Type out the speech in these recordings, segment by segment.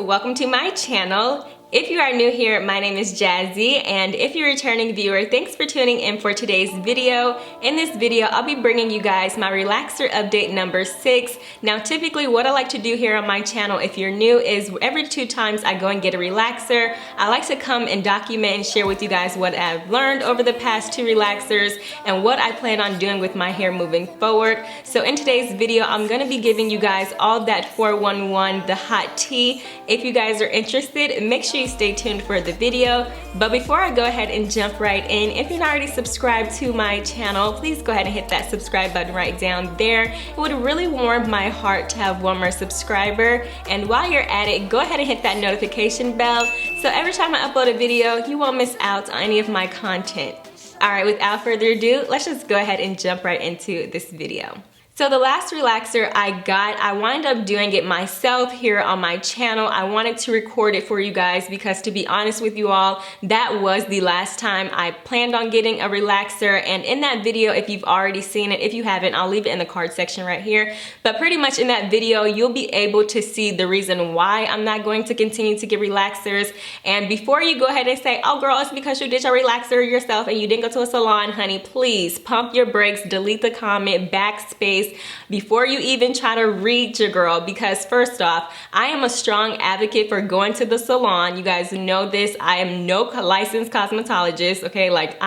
welcome to my channel. If you are new here, my name is Jazzie, and if you're a returning viewer, thanks for tuning in for today's video. In this video, I'll be bringing you guys my relaxer update number 6. Now, typically what I like to do here on my channel, if you're new, is every 2 times I go and get a relaxer, I like to come and document and share with you guys what I've learned over the past 2 relaxers and what I plan on doing with my hair moving forward. So in today's video, I'm going to be giving you guys all that 411, the hot tea. If you guys are interested, make sure you stay tuned for the video. But before I go ahead and jump right in, if you're not already subscribed to my channel, please go ahead and hit that subscribe button right down there. It would really warm my heart to have one more subscriber. And while you're at it, go ahead and hit that notification bell so every time I upload a video, you won't miss out on any of my content. Alright, without further ado, let's just go ahead and jump right into this video. So the last relaxer I wound up doing it myself here on my channel. I wanted to record it for you guys because, to be honest with you all, that was the last time I planned on getting a relaxer. And in that video, if you've already seen it, if you haven't, I'll leave it in the card section right here. But pretty much in that video, you'll be able to see the reason why I'm not going to continue to get relaxers. And before you go ahead and say, oh girl, it's because you did your relaxer yourself and you didn't go to a salon, honey, please pump your brakes, delete the comment, backspace, before you even try to reach your girl, because first off, I am a strong advocate for going to the salon. You guys know this. I am no licensed cosmetologist, okay? Like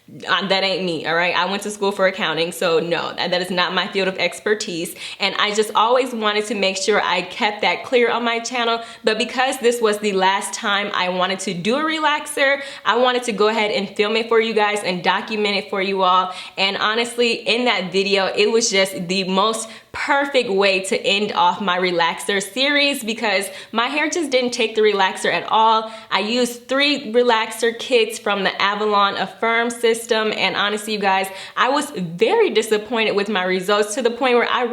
that ain't me, all right? I went to school for accounting, so no, that is not my field of expertise. And I just always wanted to make sure I kept that clear on my channel. But because this was the last time I wanted to do a relaxer, I wanted to go ahead and film it for you guys and document it for you all. And honestly, in that video, it was just the most perfect way to end off my relaxer series because my hair just didn't take the relaxer at all. I used 3 relaxer kits from the Avalon Affirm system, and honestly, you guys, I was very disappointed with my results, to the point where I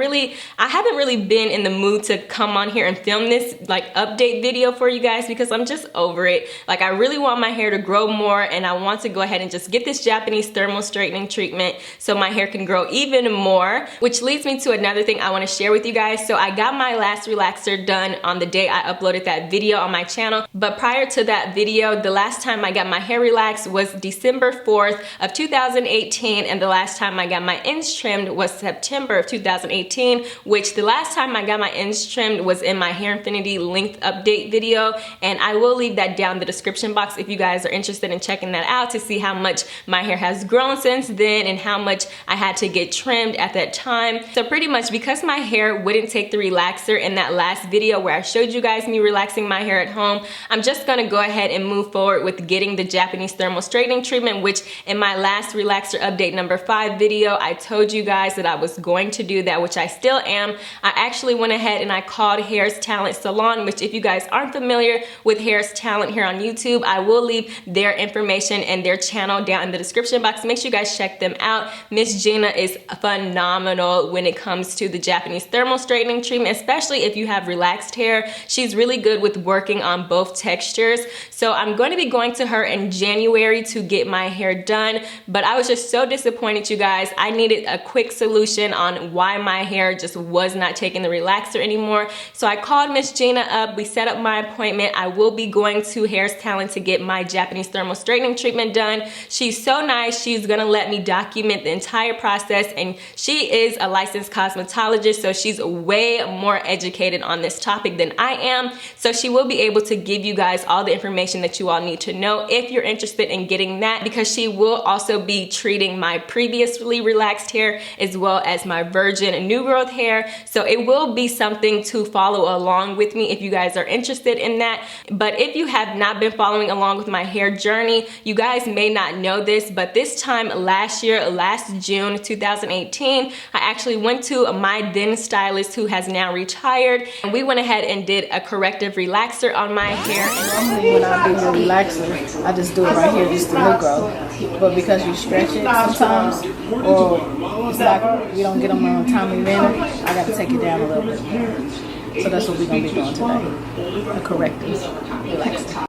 haven't really been in the mood to come on here and film this like update video for you guys because I'm just over it. Like, I really want my hair to grow more, and I want to go ahead and just get this Japanese thermal straightening treatment so my hair can grow even more, which leads me to another thing I want to share with you guys. So I got my last relaxer done on the day I uploaded that video on my channel. But prior to that video, the last time I got my hair relaxed was December 4th of 2018, and the last time I got my ends trimmed was September of 2018, which the last time I got my ends trimmed was in my Hairfinity length update video, and I will leave that down in the description box if you guys are interested in checking that out to see how much my hair has grown since then and how much I had to get trimmed at that time. So pretty much because my hair wouldn't take the relaxer in that last video where I showed you guys me relaxing my hair at home, I'm just gonna go ahead and move forward with getting the Japanese thermal straightening treatment, which in my last relaxer update number 5 video, I told you guys that I was going to do that, which I still am. I actually went ahead and I called Hair's Talent Salon, which if you guys aren't familiar with Hair's Talent here on YouTube, I will leave their information and their channel down in the description box. Make sure you guys check them out. Miss Gina is phenomenal when it comes to the Japanese thermal straightening treatment, especially if you have relaxed hair. She's really good with working on both textures. So I'm going to be going to her in January to get my hair done, but I was just so disappointed, you guys. I needed a quick solution on why my hair just was not taking the relaxer anymore. So I called Miss Gina up. We set up my appointment. I will be going to Hair's Talent to get my Japanese thermal straightening treatment done. She's so nice. She's gonna let me document the entire process, and she is a licensed cosmetologist, so she's way more educated on this topic than I am. So she will be able to give you guys all the information that you all need to know if you're interested in getting that, because she will also be treating my previously relaxed hair as well as my virgin new growth hair. So it will be something to follow along with me if you guys are interested in that. But if you have not been following along with my hair journey, you guys may not know this, but this time last year, last June 2018, I actually went to my then stylist, who has now retired, and we went ahead and did a corrective relaxer on my hair. Normally when I do the relaxer, I just do it right here, just the new growth. But because you stretch it sometimes, or it's like you don't get them on a timely manner, I got to take it down a little bit. So that's what we're going to be doing today, a corrective relaxer.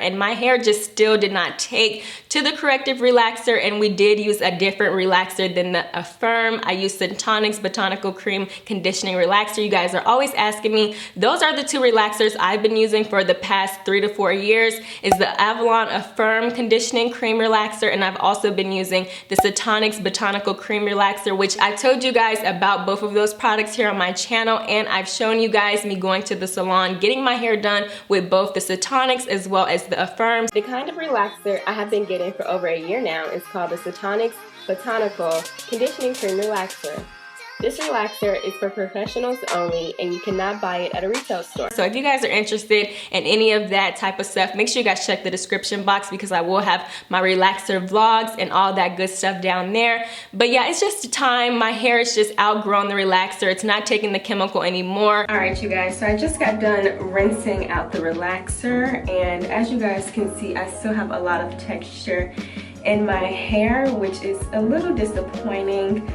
and my hair just still did not take to the Corrective relaxer, and we did use a different relaxer than the Affirm. I used Sontonics Botanical Cream Conditioning Relaxer. You guys are always asking me. Those are the two relaxers I've been using for the past 3 to 4 years, is the Avalon Affirm Conditioning Cream Relaxer, and I've also been using the Sontonics Botanical Cream Relaxer, which I told you guys about both of those products here on my channel, and I've shown you guys me going to the salon, getting my hair done with both the Sontonics as well as the Affirms. The kind of relaxer I have been getting for over a year now is called the Sontonics Botanical Conditioning Cream Relaxer. This relaxer is for professionals only, and you cannot buy it at a retail store. So if you guys are interested in any of that type of stuff, make sure you guys check the description box, because I will have my relaxer vlogs and all that good stuff down there. But yeah, it's just time. My hair is just outgrown the relaxer. It's not taking the chemical anymore. All right, you guys, so I just got done rinsing out the relaxer, and as you guys can see, I still have a lot of texture in my hair, which is a little disappointing,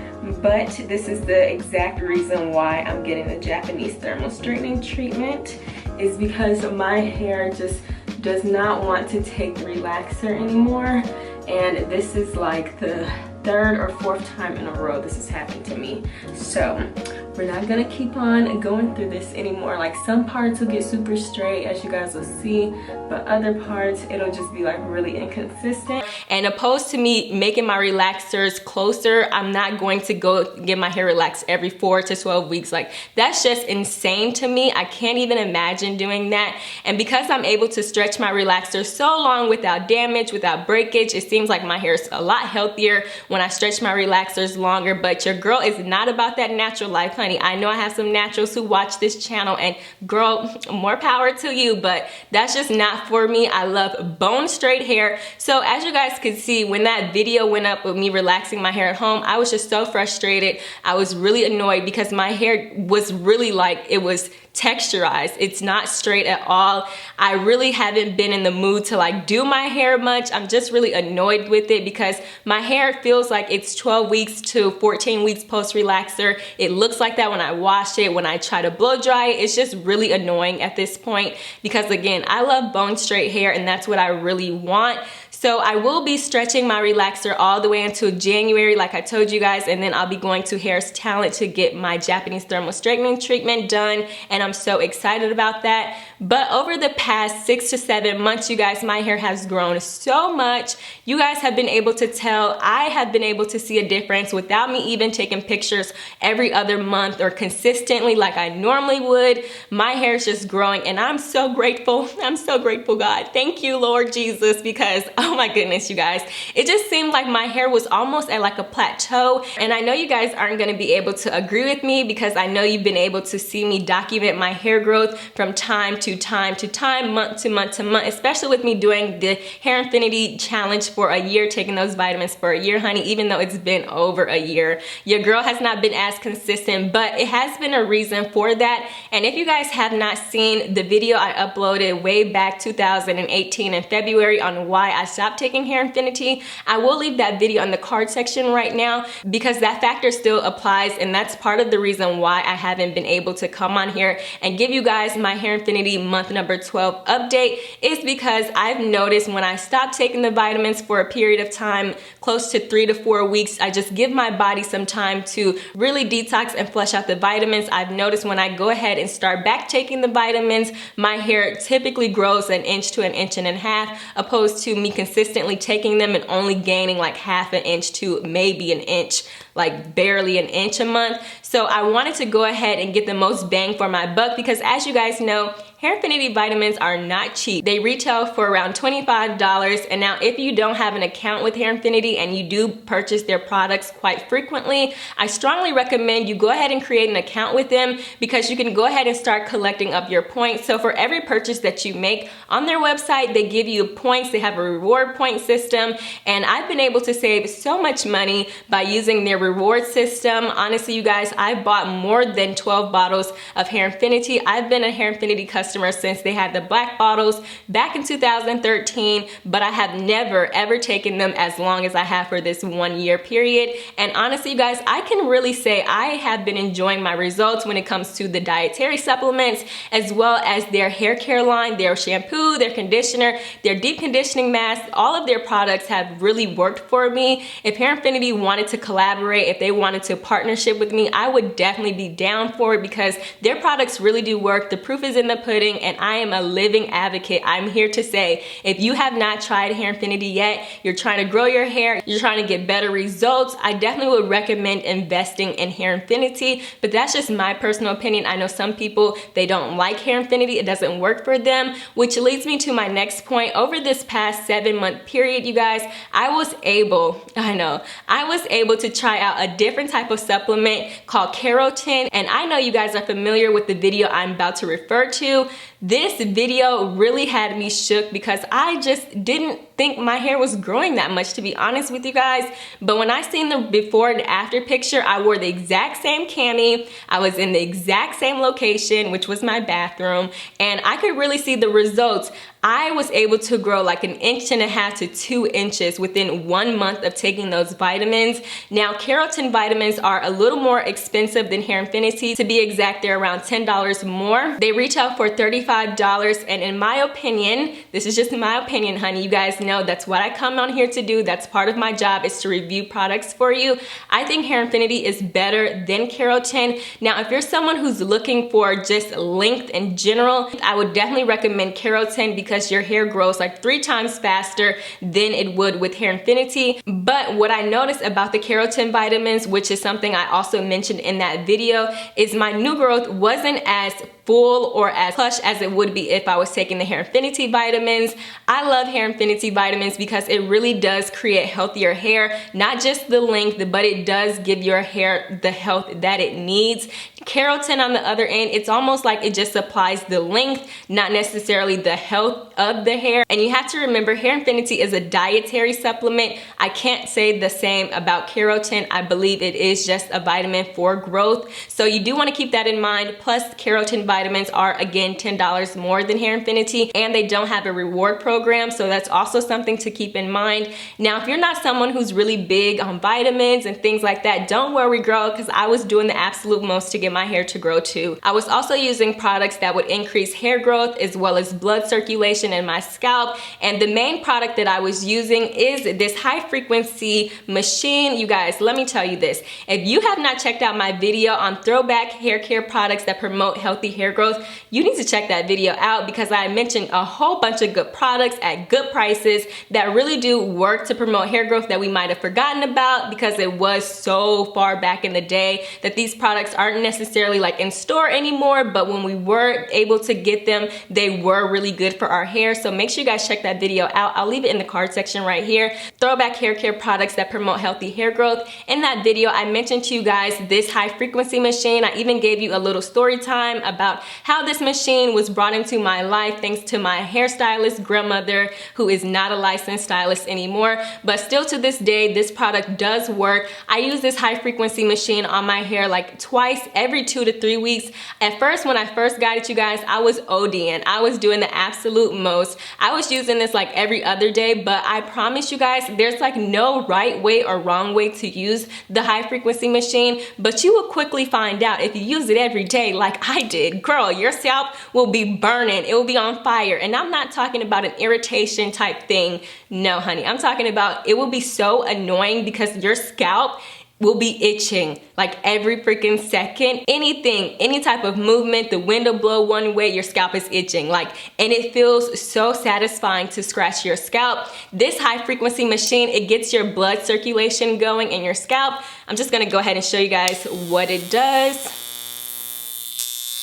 but this is the exact reason why I'm getting the Japanese thermal straightening treatment, is because my hair just does not want to take the relaxer anymore, and this is like the 3rd or 4th time in a row this has happened to me. So we're not gonna keep on going through this anymore. Like, some parts will get super straight, as you guys will see, but other parts it'll just be like really inconsistent. And opposed to me making my relaxers closer, I'm not going to go get my hair relaxed every 4 to 12 weeks. Like, that's just insane to me. I can't even imagine doing that. And because I'm able to stretch my relaxer so long without damage, without breakage, it seems like my hair is a lot healthier when I stretch my relaxers longer. But your girl is not about that natural life, honey. I know I have some naturals who watch this channel, and girl, more power to you, but that's just not for me. I love bone straight hair. So as you guys could see, when that video went up with me relaxing my hair at home, I was just so frustrated. I was really annoyed because my hair was really like, it was texturized. It's not straight at all. I really haven't been in the mood to like do my hair much. I'm just really annoyed with it because my hair feels like it's 12 weeks to 14 weeks post relaxer. It looks like that when I wash it, when I try to blow dry it. It's just really annoying at this point because, again, I love bone straight hair and that's what I really want. So I will be stretching my relaxer all the way until January, like I told you guys, and then I'll be going to Hair's Talent to get my Japanese thermal straightening treatment done, and I'm so excited about that. But over the past 6 to 7 months, you guys, my hair has grown so much. You guys have been able to tell. I have been able to see a difference without me even taking pictures every other month or consistently like I normally would. My hair is just growing, and I'm so grateful. I'm so grateful, God. Thank you, Lord Jesus, because oh my goodness, you guys, it just seemed like my hair was almost at like a plateau. And I know you guys aren't going to be able to agree with me because I know you've been able to see me document my hair growth from time to time to time, month to month to month, especially with me doing the Hairfinity challenge for a year, taking those vitamins for a year, honey, even though it's been over a year. Your girl has not been as consistent, but it has been a reason for that. And if you guys have not seen the video I uploaded way back 2018 in February on why I stopped taking Hairfinity, I will leave that video in the card section right now because that factor still applies, and that's part of the reason why I haven't been able to come on here and give you guys my Hairfinity month number 12 update, is because I've noticed when I stop taking the vitamins for a period of time, close to 3 to 4 weeks, I just give my body some time to really detox and flush out the vitamins. I've noticed when I go ahead and start back taking the vitamins, my hair typically grows 1 inch to 1.5 inches, opposed to me consistently taking them and only gaining like 1/2 inch to maybe 1 inch, like barely 1 inch a month. So I wanted to go ahead and get the most bang for my buck because, as you guys know, Hairfinity vitamins are not cheap. They retail for around $25, and now if you don't have an account with Hairfinity and you do purchase their products quite frequently, I strongly recommend you go ahead and create an account with them because you can go ahead and start collecting up your points. So for every purchase that you make on their website, they give you points. They have a reward point system, and I've been able to save so much money by using their reward system. Honestly, you guys, I've bought more than 12 bottles of Hairfinity. I've been a Hairfinity customer since they had the black bottles back in 2013, but I have never ever taken them as long as I have for this 1 year period. And honestly, you guys, I can really say I have been enjoying my results when it comes to the dietary supplements, as well as their hair care line, their shampoo, their conditioner, their deep conditioning mask. All of their products have really worked for me. If Hairfinity wanted to collaborate, if they wanted to partnership with me, I would definitely be down for it because their products really do work. The proof is in the pudding, and I am a living advocate. I'm here to say, if you have not tried Hairfinity yet, you're trying to grow your hair, you're trying to get better results, I definitely would recommend investing in Hairfinity, but that's just my personal opinion. I know some people, they don't like Hairfinity, it doesn't work for them, which leads me to my next point. Over this past 7-month period, you guys, I was able to try out a different type of supplement called keratin, and I know you guys are familiar with the video I'm about to refer to. This video really had me shook because I just didn't think my hair was growing that much, to be honest with you guys. But when I seen the before and after picture, I wore the exact same cami, I was in the exact same location, which was my bathroom, and I could really see the results. I was able to grow like 1.5 to 2 inches within 1 month of taking those vitamins. Now, keratin vitamins are a little more expensive than Hairfinity. To be exact, they're around $10 more. They reach out for $35, and in my opinion, this is just my opinion, honey, you guys know that's what I come on here to do. That's part of my job, is to review products for you. I think Hairfinity is better than keratin. Now, if you're someone who's looking for just length in general, I would definitely recommend keratin because your hair grows like 3 times faster than it would with Hairfinity. But what I noticed about the keratin vitamins, which is something I also mentioned in that video, is my new growth wasn't as full or as plush as it would be if I was taking the Hairfinity vitamins. I love Hairfinity vitamins because it really does create healthier hair, not just the length, but it does give your hair the health that it needs. Keratin, on the other end, it's almost like it just supplies the length, not necessarily the health of the hair. And you have to remember, Hairfinity is a dietary supplement. I can't say the same about keratin. I believe it is just a vitamin for growth. So you do want to keep that in mind. Plus, keratin vitamins are, again, $10 more than Hairfinity, and they don't have a reward program. So that's also something to keep in mind. Now, if you're not someone who's really big on vitamins and things like that, don't worry, girl, because I was doing the absolute most to get my hair to grow too. I was also using products that would increase hair growth as well as blood circulation in my scalp, and the main product that I was using is this high frequency machine. You guys, let me tell you this, if you have not checked out my video on Throwback hair care products that promote healthy hair growth, you need to check that video out because I mentioned a whole bunch of good products at good prices that really do work to promote hair growth that we might have forgotten about because it was so far back in the day that these products aren't necessarily like in store anymore, but when we were able to get them, they were really good for our hair. So make sure you guys check that video out. I'll leave it in the card section right here. Throwback hair care products that promote healthy hair growth. In that video, I mentioned to you guys this high frequency machine. I even gave you a little story time about how this machine was brought into my life thanks to my hairstylist grandmother, who is not a licensed stylist anymore, but still to this day, this product does work. I use this high frequency machine on my hair like twice every 2 to 3 weeks. At first, when I first got it, you guys, I was ODing. I was doing the absolute most. I was using this like every other day, but I promise you guys, there's like no right way or wrong way to use the high frequency machine, but you will quickly find out if you use it every day like I did. Girl, your scalp will be burning. It will be on fire. And I'm not talking about an irritation type thing. No, honey, I'm talking about it will be so annoying because your scalp will be itching like every freaking second. Anything, any type of movement, the wind will blow one way, your scalp is itching. Like, and it feels so satisfying to scratch your scalp. This high frequency machine, it gets your blood circulation going in your scalp. I'm just gonna go ahead and show you guys what it does.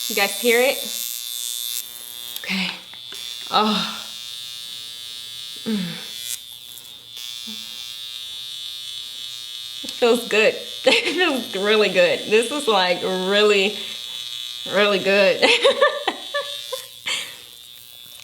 You guys hear it? Okay. Oh. It feels good. It feels really good. This is like really, really good.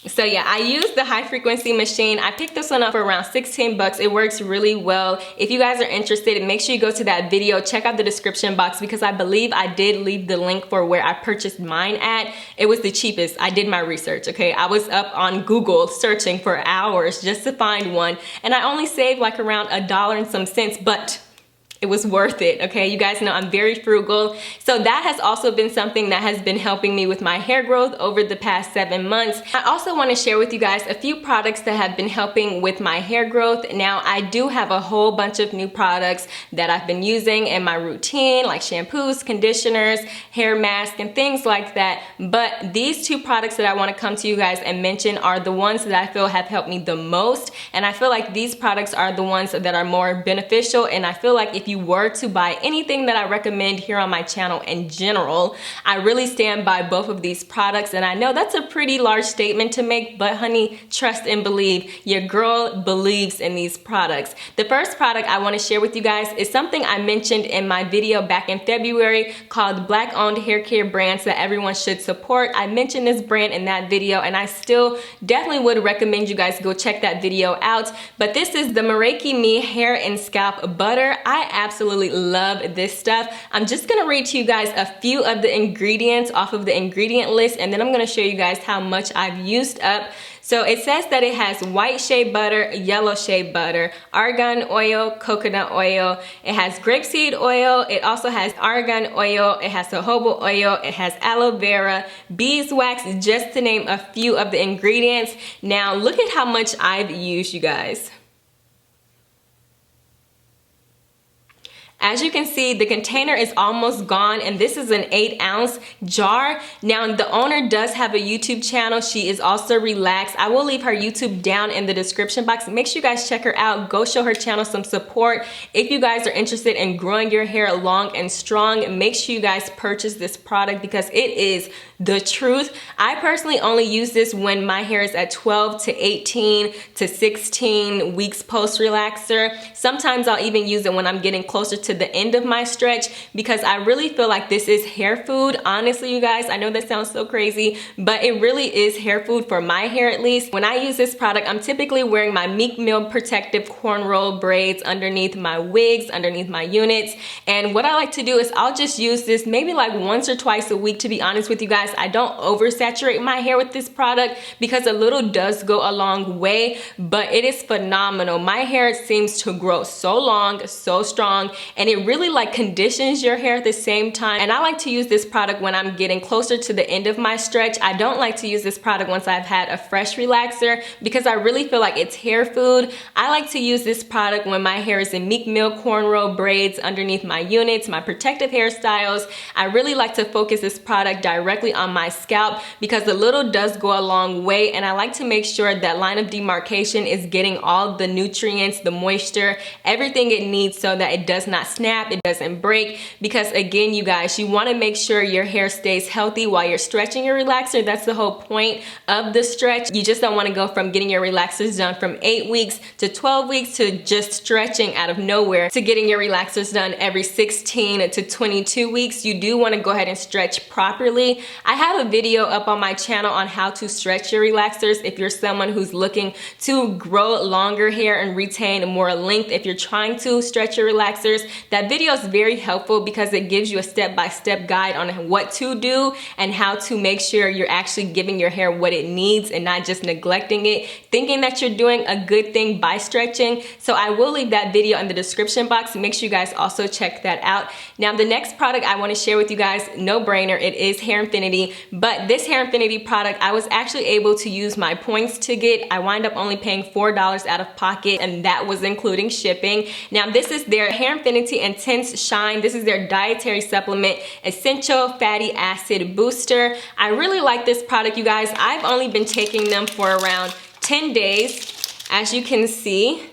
So yeah, I use the high frequency machine. I picked this one up for around 16 bucks. It works really well. If you guys are interested, make sure you go to that video, check out the description box, because I believe I did leave the link for where I purchased mine at. It was the cheapest. I did my research, okay? I was up on Google searching for hours just to find one, and I only saved like around $1 and some cents, but it was worth it, okay? You guys know I'm very frugal. So that has also been something that has been helping me with my hair growth over the past 7 months. I also want to share with you guys a few products that have been helping with my hair growth. Now, I do have a whole bunch of new products that I've been using in my routine, like shampoos, conditioners, hair masks, and things like that. But these 2 products that I want to come to you guys and mention are the ones that I feel have helped me the most. And I feel like these products are the ones that are more beneficial. And I feel like if you were to buy anything that I recommend here on my channel in general, I really stand by both of these products. And I know that's a pretty large statement to make, but honey, trust and believe. Your girl believes in these products. The first product I want to share with you guys is something I mentioned in my video back in February called Black Owned Hair Care Brands that everyone should support. I mentioned this brand in that video, and I still definitely would recommend you guys go check that video out. But this is the Meraki Me Hair and Scalp Butter. I absolutely love this stuff. I'm just gonna read to you guys a few of the ingredients off of the ingredient list, and then I'm gonna show you guys how much I've used up. So it says that it has white shea butter, yellow shea butter, argan oil, coconut oil. It has grapeseed oil. It also has argan oil. It has jojoba oil. It has aloe vera, beeswax, just to name a few of the ingredients. Now look at how much I've used, you guys. As you can see, the container is almost gone, and this is an 8-ounce jar. Now, the owner does have a YouTube channel. She is also relaxed. I will leave her YouTube down in the description box. Make sure you guys check her out. Go show her channel some support. If you guys are interested in growing your hair long and strong, make sure you guys purchase this product because it is the truth. I personally only use this when my hair is at 12 to 18 to 16 weeks post relaxer. Sometimes I'll even use it when I'm getting closer to the end of my stretch because I really feel like this is hair food. Honestly, you guys, I know that sounds so crazy, but it really is hair food for my hair at least. When I use this product, I'm typically wearing my Meek Mill protective cornrow braids underneath my wigs, underneath my units. And what I like to do is I'll just use this maybe like once or twice a week, to be honest with you guys. I don't oversaturate my hair with this product because a little does go a long way, but it is phenomenal. My hair seems to grow so long, so strong, and it really like conditions your hair at the same time. And I like to use this product when I'm getting closer to the end of my stretch. I don't like to use this product once I've had a fresh relaxer because I really feel like it's hair food. I like to use this product when my hair is in Meek Mill cornrow braids underneath my units, my protective hairstyles. I really like to focus this product directly on my scalp because the little does go a long way, and I like to make sure that line of demarcation is getting all the nutrients, the moisture, everything it needs so that it does not snap, it doesn't break. Because again, you guys, you want to make sure your hair stays healthy while you're stretching your relaxer. That's the whole point of the stretch. You just don't want to go from getting your relaxers done from 8 weeks to 12 weeks to just stretching out of nowhere to getting your relaxers done every 16 to 22 weeks. You do want to go ahead and stretch properly. I have a video up on my channel on how to stretch your relaxers if you're someone who's looking to grow longer hair and retain more length. If you're trying to stretch your relaxers, that video is very helpful because it gives you a step-by-step guide on what to do and how to make sure you're actually giving your hair what it needs and not just neglecting it, thinking that you're doing a good thing by stretching. So I will leave that video in the description box. Make sure you guys also check that out. Now, the next product I want to share with you guys, no brainer, it is Hairfinity. But this Hairfinity product, I was actually able to use my points to get. I wind up only paying $4 out of pocket, and that was including shipping. Now, this is their Hairfinity Intense Shine. This is their dietary supplement, essential fatty acid booster. I really like this product, you guys. I've only been taking them for around 10 days. As you can see,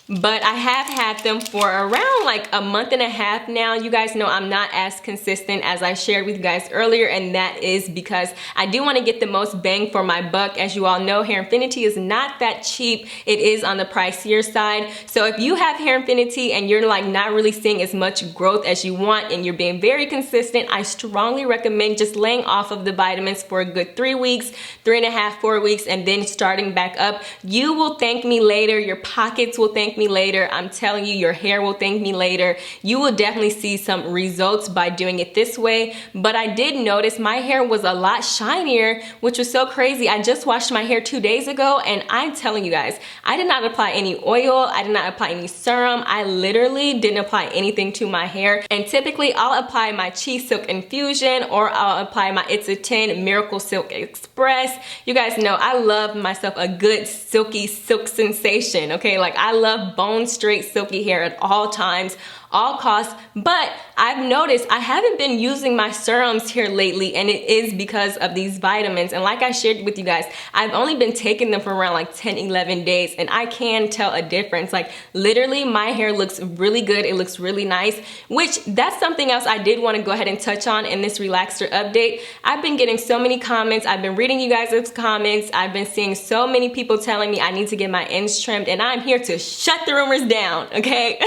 but I have had them for around like a month and a half now. You guys know I'm not as consistent as I shared with you guys earlier, and that is because I do want to get the most bang for my buck. As you all know, Hairfinity is not that cheap. It is on the pricier side. So if you have Hairfinity and you're like not really seeing as much growth as you want and you're being very consistent, I strongly recommend just laying off of the vitamins for a good 3 weeks, 3.5, 4 weeks, and then starting back up. You will thank me later. Your pockets will thank me later. I'm telling you, your hair will thank me later. You will definitely see some results by doing it this way. But I did notice my hair was a lot shinier, which was so crazy. I just washed my hair 2 days ago, and I'm telling you guys, I did not apply any oil. I did not apply any serum. I literally didn't apply anything to my hair. And typically I'll apply my Chi Silk Infusion, or I'll apply my It's a 10 Miracle Silk Express. You guys know I love myself a good silky silk sensation, okay? Like I love bone straight silky hair at all times, all costs. But I've noticed I haven't been using my serums here lately, and it is because of these vitamins. And like I shared with you guys, I've only been taking them for around like 10, 11 days, and I can tell a difference. Like literally my hair looks really good. It looks really nice, which that's something else I did want to go ahead and touch on in this relaxer update. I've been getting so many comments. I've been reading you guys' comments. I've been seeing so many people telling me I need to get my ends trimmed, and I'm here to shut the rumors down, okay?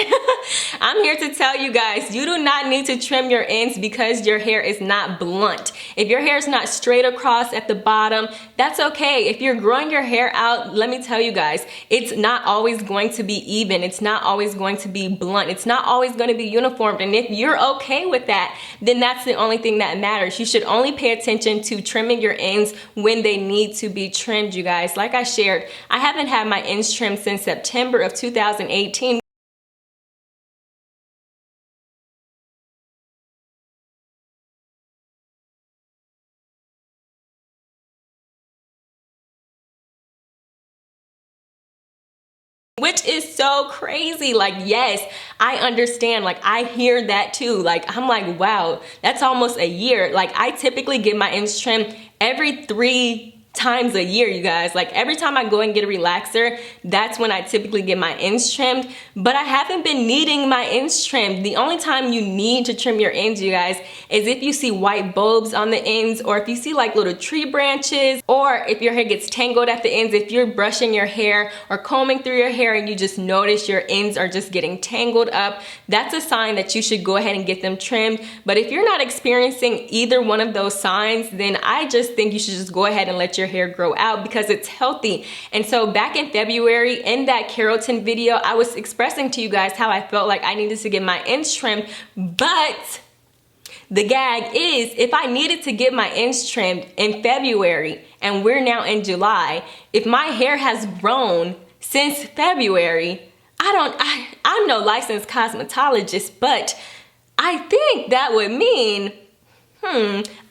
I'm here to tell you guys, you do not need to trim your ends because your hair is not blunt. If your hair is not straight across at the bottom, that's okay. If you're growing your hair out, let me tell you guys, it's not always going to be even. It's not always going to be blunt. It's not always going to be uniform. And if you're okay with that, then that's the only thing that matters. You should only pay attention to trimming your ends when they need to be trimmed, you guys. Like I shared, I haven't had my ends trimmed since September of 2018. Which is so crazy. Like, yes, I understand. Like, I hear that too. Like, I'm like, wow, that's almost a year. Like, I typically get my ends trimmed every 3 times a year, you guys. Like every time I go and get a relaxer, that's when I typically get my ends trimmed. But I haven't been needing my ends trimmed. The only time you need to trim your ends, you guys, is if you see white bulbs on the ends, or if you see like little tree branches, or if your hair gets tangled at the ends. If you're brushing your hair or combing through your hair and you just notice your ends are just getting tangled up, that's a sign that you should go ahead and get them trimmed. But if you're not experiencing either one of those signs, then I just think you should just go ahead and let your hair grow out because it's healthy. And so back in February, in that keratin video, I was expressing to you guys how I felt like I needed to get my ends trimmed. But the gag is, if I needed to get my ends trimmed in February and we're now in July, if my hair has grown since February, I'm no licensed cosmetologist, but I think that would mean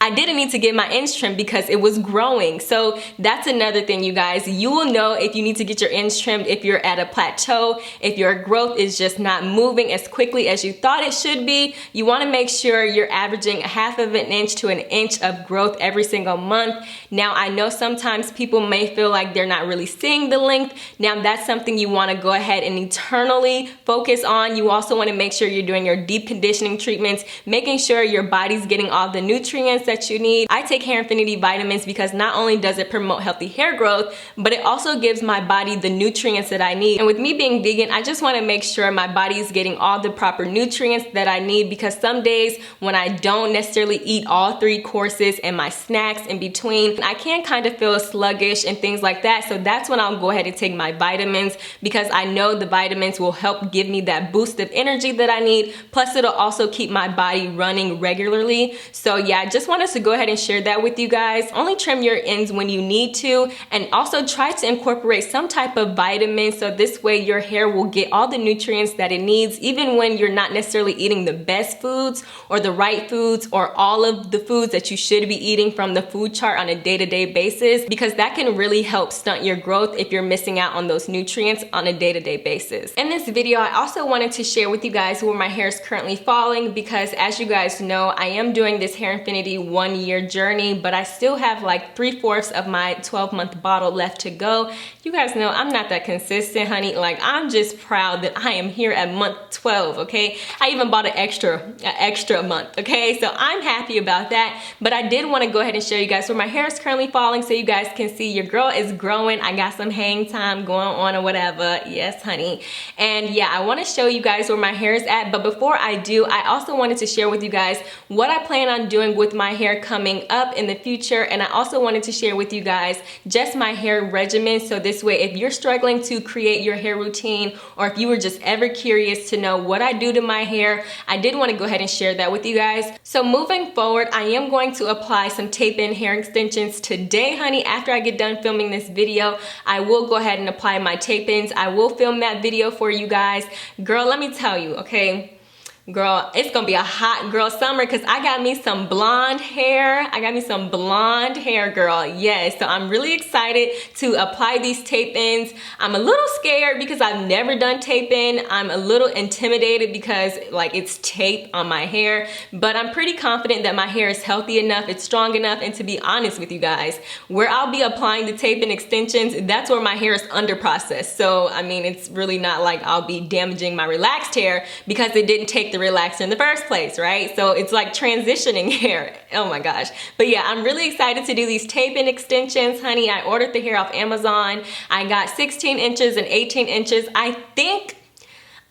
I didn't need to get my ends trimmed because it was growing. So that's another thing, you guys. You will know if you need to get your ends trimmed if you're at a plateau, if your growth is just not moving as quickly as you thought it should be. You want to make sure you're averaging 1/2 of an inch to an inch of growth every single month. Now, I know sometimes people may feel like they're not really seeing the length. Now, that's something you want to go ahead and eternally focus on. You also want to make sure you're doing your deep conditioning treatments, making sure your body's getting all the nutrients that you need. I take Hairfinity vitamins because not only does it promote healthy hair growth, but it also gives my body the nutrients that I need. And with me being vegan, I just want to make sure my body is getting all the proper nutrients that I need, because some days when I don't necessarily eat all 3 courses and my snacks in between, I can kind of feel sluggish and things like that. So that's when I'll go ahead and take my vitamins, because I know the vitamins will help give me that boost of energy that I need. Plus it'll also keep my body running regularly. So yeah, I just wanted to go ahead and share that with you guys. Only trim your ends when you need to, and also try to incorporate some type of vitamin, so this way your hair will get all the nutrients that it needs, even when you're not necessarily eating the best foods or the right foods or all of the foods that you should be eating from the food chart on a day-to-day basis, because that can really help stunt your growth if you're missing out on those nutrients on a day-to-day basis. In this video, I also wanted to share with you guys where my hair is currently falling, because as you guys know, I am doing this Hairfinity 1 year journey, but I still have like 3/4 of my 12-month bottle left to go. You guys know I'm not that consistent, honey. Like, I'm just proud that I am here at month 12, okay? I even bought an extra month, okay? So I'm happy about that, but I did want to go ahead and show you guys where my hair is currently falling so you guys can see your girl is growing. I got some hang time going on or whatever. Yes, honey. And yeah, I want to show you guys where my hair is at, but before I do, I also wanted to share with you guys what I plan on doing with my hair coming up in the future, and I also wanted to share with you guys just my hair regimen, so this way if you're struggling to create your hair routine, or if you were just ever curious to know what I do to my hair, I did want to go ahead and share that with you guys. So moving forward, I am going to apply some tape-in hair extensions today, honey. After I get done filming this video, I will go ahead and apply my tape-ins. I will film that video for you guys. Girl, let me tell you, okay? Girl, it's gonna be a hot girl summer because I got me some blonde hair. I got me some blonde hair, girl. Yes, so I'm really excited to apply these tape-ins. I'm a little scared because I've never done tape-in. I'm a little intimidated because like it's tape on my hair, but I'm pretty confident that my hair is healthy enough, it's strong enough, and to be honest with you guys, where I'll be applying the tape-in extensions, that's where my hair is under processed. So, I mean, it's really not like I'll be damaging my relaxed hair because it didn't take the relaxer in the first place, right? So it's like transitioning hair. Oh my gosh. But yeah, I'm really excited to do these tape-in extensions, honey. I ordered the hair off Amazon. I got 16 inches and 18 inches.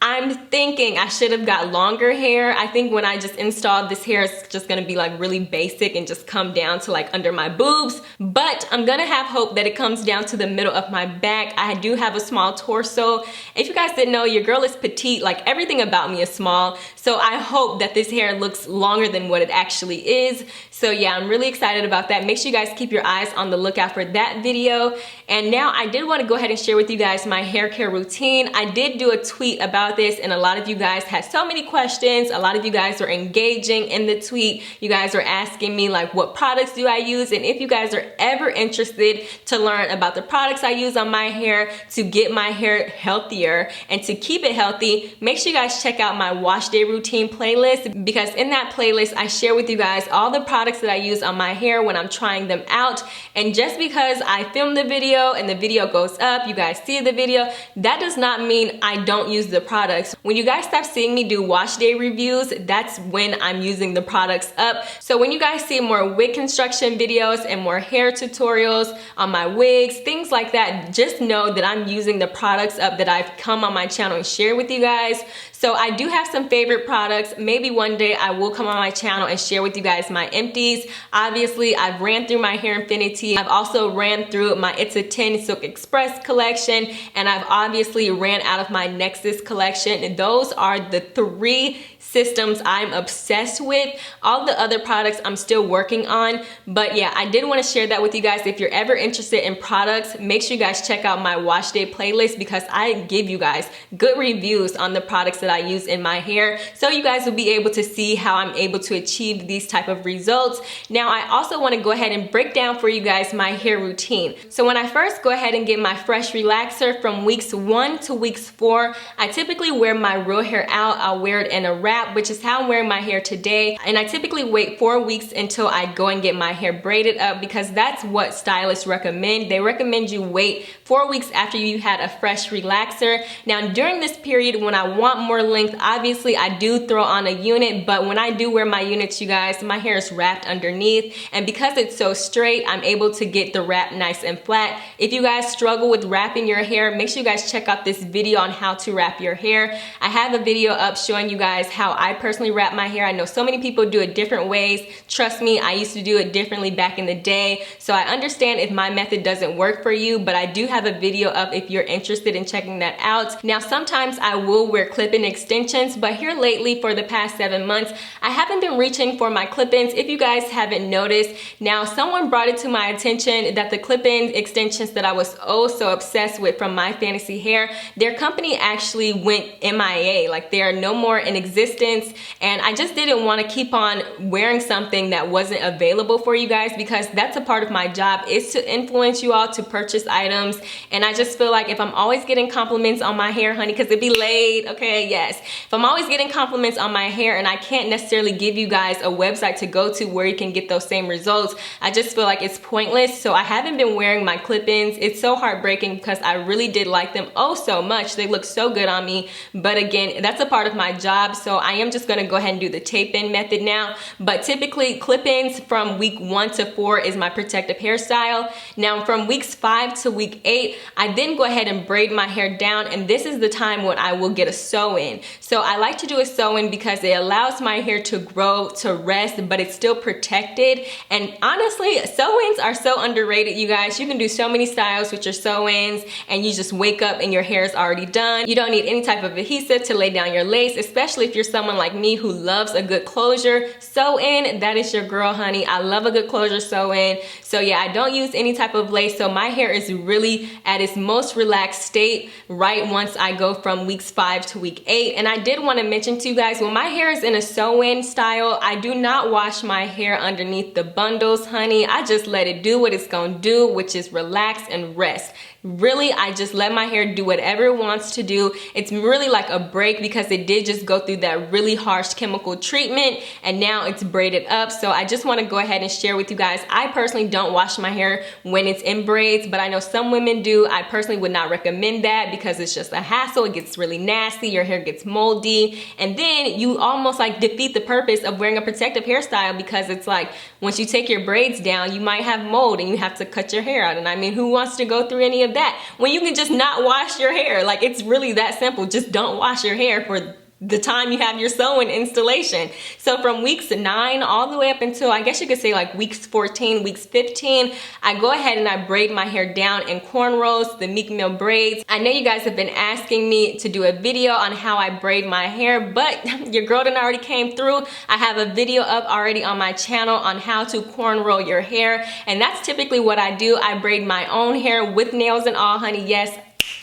I'm thinking I should have got longer hair. I think when I just installed this hair, it's just gonna be like really basic and just come down to like under my boobs. But I'm gonna have hope that it comes down to the middle of my back. I do have a small torso. If you guys didn't know, your girl is petite. Like, everything about me is small. So I hope that this hair looks longer than what it actually is. So yeah, I'm really excited about that. Make sure you guys keep your eyes on the lookout for that video. And now I did want to go ahead and share with you guys my hair care routine. I did do a tweet about this, and a lot of you guys had so many questions. A lot of you guys are engaging in the tweet. You guys are asking me like, what products do I use? And if you guys are ever interested to learn about the products I use on my hair to get my hair healthier and to keep it healthy, make sure you guys check out my wash day routine playlist, because in that playlist I share with you guys all the products that I use on my hair when I'm trying them out. And just because I film the video and the video goes up, you guys see the video, that does not mean I don't use the products. When you guys stop seeing me do wash day reviews, that's when I'm using the products up. So when you guys see more wig construction videos and more hair tutorials on my wigs, things like that, just know that I'm using the products up that I've come on my channel and share with you guys. So I do have some favorite products. Maybe one day I will come on my channel and share with you guys my empties. Obviously, I've ran through my Hairfinity. I've also ran through my It's a 10 Silk Express collection, and I've obviously ran out of my Nexus collection. And those are the 3 systems I'm obsessed with. All the other products I'm still working on, but yeah, I did want to share that with you guys. If you're ever interested in products, make sure you guys check out my wash day playlist, because I give you guys good reviews on the products that I use in my hair, so you guys will be able to see how I'm able to achieve these type of results. Now, I also want to go ahead and break down for you guys my hair routine. So when I first go ahead and get my fresh relaxer from weeks 1 to weeks 4, I typically wear my real hair out. I'll wear it in a wrap, which is how I'm wearing my hair today. And I typically wait 4 weeks until I go and get my hair braided up, because that's what stylists recommend. They recommend you wait 4 weeks after you had a fresh relaxer. Now, during this period when I want more length, obviously I do throw on a unit, but when I do wear my units, you guys, my hair is wrapped underneath, and because it's so straight, I'm able to get the wrap nice and flat. If you guys struggle with wrapping your hair, make sure you guys check out this video on how to wrap your hair. I have a video up showing you guys how I personally wrap my hair. I know so many people do it different ways. Trust me, I used to do it differently back in the day, so I understand if my method doesn't work for you, but I do have a video up if you're interested in checking that out. Now, sometimes I will wear clip-in extensions, but here lately for the past 7 months, I haven't been reaching for my clip-ins. If you guys haven't noticed, now someone brought it to my attention that the clip-in extensions that I was oh so obsessed with from My Fantasy Hair, their company actually went MIA, like they are no more in existence, and I just didn't want to keep on wearing something that wasn't available for you guys, because that's a part of my job, is to influence you all to purchase items. And I just feel like if I'm always getting compliments on my hair, honey, because it be laid, okay, yes. If I'm always getting compliments on my hair and I can't necessarily give you guys a website to go to where you can get those same results, I just feel like it's pointless. So I haven't been wearing my clip-ins. It's so heartbreaking because I really did like them oh so much. They look so good on me. But again, that's a part of my job. So I am just gonna go ahead and do the tape-in method now. But typically clip-ins from week 1 to 4 is my protective hairstyle. Now from weeks 5 to week 8, I then go ahead and braid my hair down, and this is the time when I will get a sew-in. So I like to do a sew-in because it allows my hair to grow, to rest, but it's still protected. And honestly, sew-ins are so underrated, you guys. You can do so many styles with your sew-ins, and you just wake up and your hair is already done. You don't need any type of adhesive to lay down your lace, especially if you're someone like me who loves a good closure. Sew-in, that is your girl, honey. I love a good closure sew-in. So yeah, I don't use any type of lace, so my hair is really at its most relaxed state right once I go from weeks 5 to week 8. And I did want to mention to you guys, when my hair is in a sew-in style, I do not wash my hair underneath the bundles, honey. I just let it do what it's gonna do, which is relax and rest. Really, I just let my hair do whatever it wants to do. It's really like a break because it did just go through that really harsh chemical treatment, and now it's braided up. So I just want to go ahead and share with you guys, I personally don't wash my hair when it's in braids, but I know some women do. I personally would not recommend that because it's just a hassle. It gets really nasty, your hair gets moldy, and then you almost like defeat the purpose of wearing a protective hairstyle, because it's like once you take your braids down, you might have mold and you have to cut your hair out. And I mean, who wants to go through any of that when you can just not wash your hair? Like, it's really that simple. Just don't wash your hair for the time you have your sewing installation. So from weeks 9 all the way up until, I guess you could say like weeks 14, weeks 15, I go ahead and I braid my hair down in cornrows, the Meek Mill braids. I know you guys have been asking me to do a video on how I braid my hair, but your girl done already came through. I have a video up already on my channel on how to cornrow your hair, and that's typically what I do. I braid my own hair with nails and all, honey. Yes,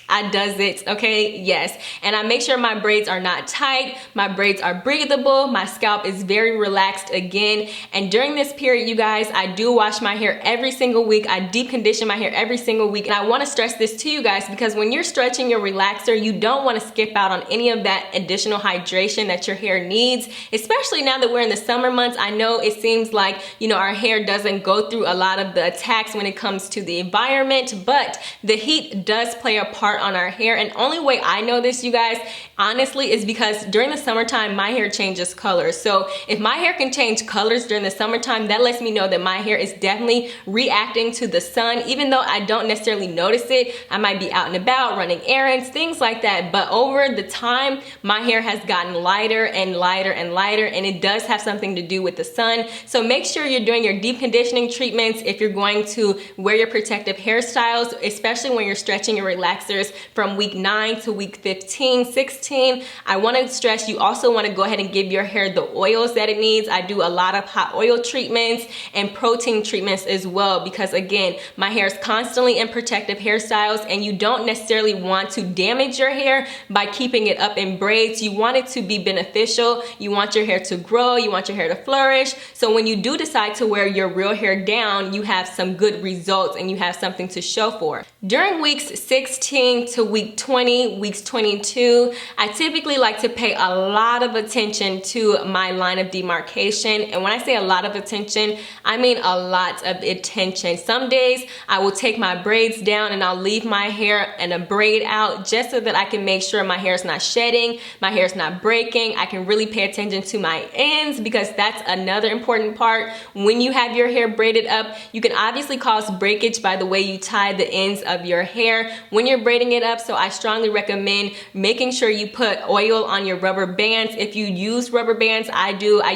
I does it, okay? Yes. And I make sure my braids are not tight, my braids are breathable, my scalp is very relaxed again. And during this period, you guys, I do wash my hair every single week. I deep condition my hair every single week. And I want to stress this to you guys, because when you're stretching your relaxer, you don't want to skip out on any of that additional hydration that your hair needs, especially now that we're in the summer months. I know it seems like, you know, our hair doesn't go through a lot of the attacks when it comes to the environment, but the heat does play a part on our hair. And only way I know this, you guys, honestly, is because during the summertime my hair changes colors. So if my hair can change colors during the summertime, that lets me know that my hair is definitely reacting to the sun. Even though I don't necessarily notice it, I might be out and about running errands, things like that, but over the time my hair has gotten lighter and lighter and lighter, and it does have something to do with the sun. So make sure you're doing your deep conditioning treatments if you're going to wear your protective hairstyles, especially when you're stretching your relaxers from week 9 to week 15, 16. I want to stress, you also want to go ahead and give your hair the oils that it needs. I do a lot of hot oil treatments and protein treatments as well, because again, my hair is constantly in protective hairstyles, and you don't necessarily want to damage your hair by keeping it up in braids. You want it to be beneficial. You want your hair to grow. You want your hair to flourish. So when you do decide to wear your real hair down, you have some good results and you have something to show for. During weeks 16 to week 20, weeks 22, I typically like to pay a lot of attention to my line of demarcation. And when I say a lot of attention, I mean a lot of attention. Some days I will take my braids down and I'll leave my hair and a braid out just so that I can make sure my hair is not shedding, my hair is not breaking. I can really pay attention to my ends, because that's another important part. When you have your hair braided up, you can obviously cause breakage by the way you tie the ends of your hair when you're braiding it up. So I strongly recommend making sure you put oil on your rubber bands. If you use rubber bands, I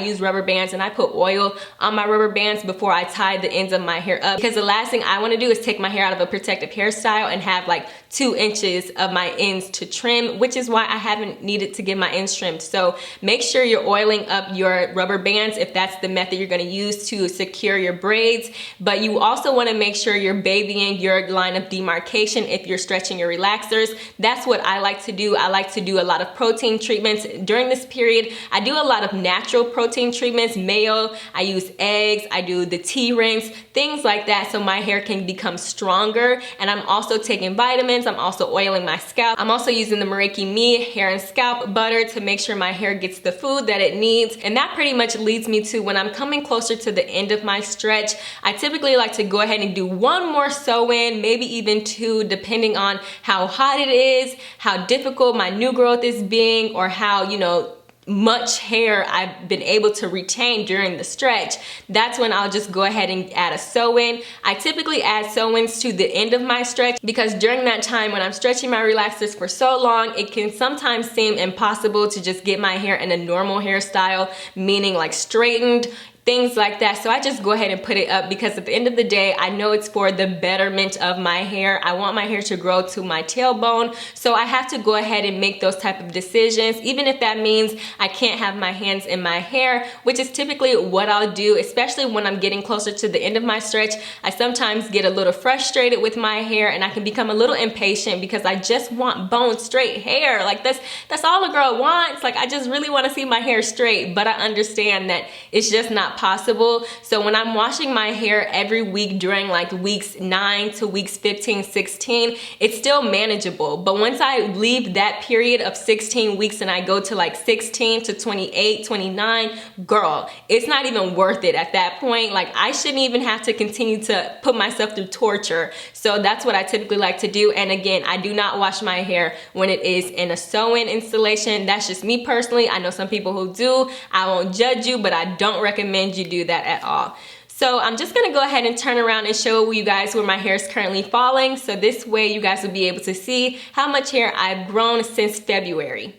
use rubber bands, and I put oil on my rubber bands before I tie the ends of my hair up, because the last thing I want to do is take my hair out of a protective hairstyle and have like 2 inches of my ends to trim, which is why I haven't needed to get my ends trimmed. So make sure you're oiling up your rubber bands if that's the method you're going to use to secure your braids. But you also want to make sure you're babying your line of demarcation if you're stretching your relaxers. That's what I like to do. I like to do do a lot of protein treatments during this period. I do a lot of natural protein treatments, mayo, I use eggs, I do the tea rinse, things like that, so my hair can become stronger. And I'm also taking vitamins, I'm also oiling my scalp. I'm also using the Meraki Me Hair and Scalp butter to make sure my hair gets the food that it needs. And that pretty much leads me to when I'm coming closer to the end of my stretch, I typically like to go ahead and do one more sew-in, maybe even two, depending on how hot it is, how difficult my new growth is being, or how, you know, much hair I've been able to retain during the stretch. That's when I'll just go ahead and add a sew-in. I typically add sew-ins to the end of my stretch because during that time when I'm stretching my relaxers for so long, it can sometimes seem impossible to just get my hair in a normal hairstyle, meaning like straightened, things like that. So I just go ahead and put it up because at the end of the day, I know it's for the betterment of my hair. I want my hair to grow to my tailbone. So I have to go ahead and make those type of decisions, even if that means I can't have my hands in my hair, which is typically what I'll do, especially when I'm getting closer to the end of my stretch. I sometimes get a little frustrated with my hair and I can become a little impatient because I just want bone straight hair. Like that's all a girl wants. Like I just really want to see my hair straight, but I understand that it's just not possible. So when I'm washing my hair every week during like weeks 9 to weeks 15, 16, it's still manageable. But once I leave that period of 16 weeks and I go to like 16 to 28, 29, girl, it's not even worth it at that point. Like I shouldn't even have to continue to put myself through torture. So that's what I typically like to do. And again, I do not wash my hair when it is in a sew-in installation. That's just me personally. I know some people who do. I won't judge you, but I don't recommend you do that at all. So I'm just gonna go ahead and turn around and show you guys where my hair is currently falling. So this way you guys will be able to see how much hair I've grown since February.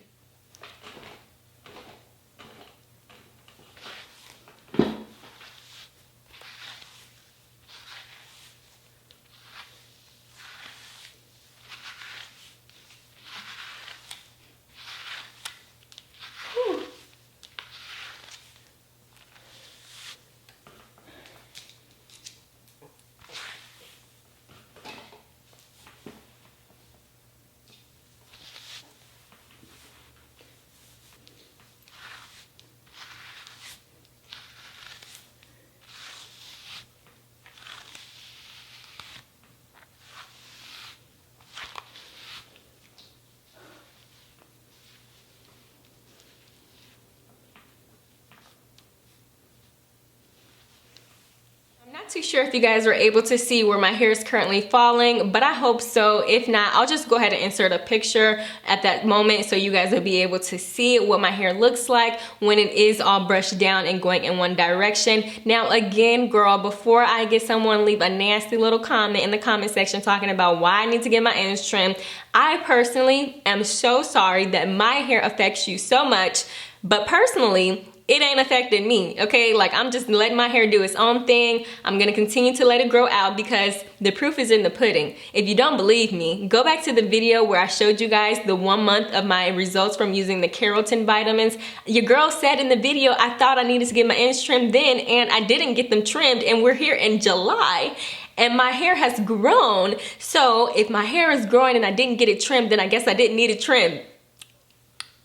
Not too sure if you guys were able to see where my hair is currently falling, but I hope so. If not, I'll just go ahead and insert a picture at that moment so you guys will be able to see what my hair looks like when it is all brushed down and going in one direction. Now again, girl, before I get someone leave a nasty little comment in the comment section talking about why I need to get my ends trimmed, I personally am so sorry that my hair affects you so much, but personally, it ain't affecting me, okay? Like I'm just letting my hair do its own thing. I'm gonna continue to let it grow out because the proof is in the pudding. If you don't believe me, go back to the video where I showed you guys the 1 month of my results from using the keratin vitamins. Your girl said in the video, I thought I needed to get my ends trimmed then and I didn't get them trimmed and we're here in July. And my hair has grown. So if my hair is growing and I didn't get it trimmed, then I guess I didn't need it trimmed.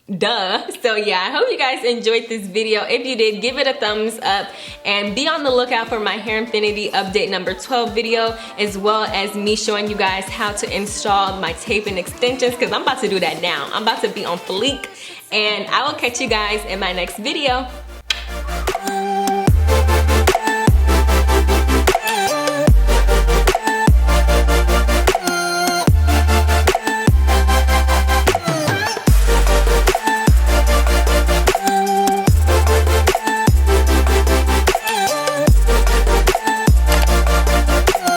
Duh. So yeah, I hope you guys enjoyed this video. If you did, give it a thumbs up and be on the lookout for my Hairfinity update number 12 video, as well as me showing you guys how to install my tape and extensions, because I'm about to do that now. I'm about to be on fleek, and I will catch you guys in my next video.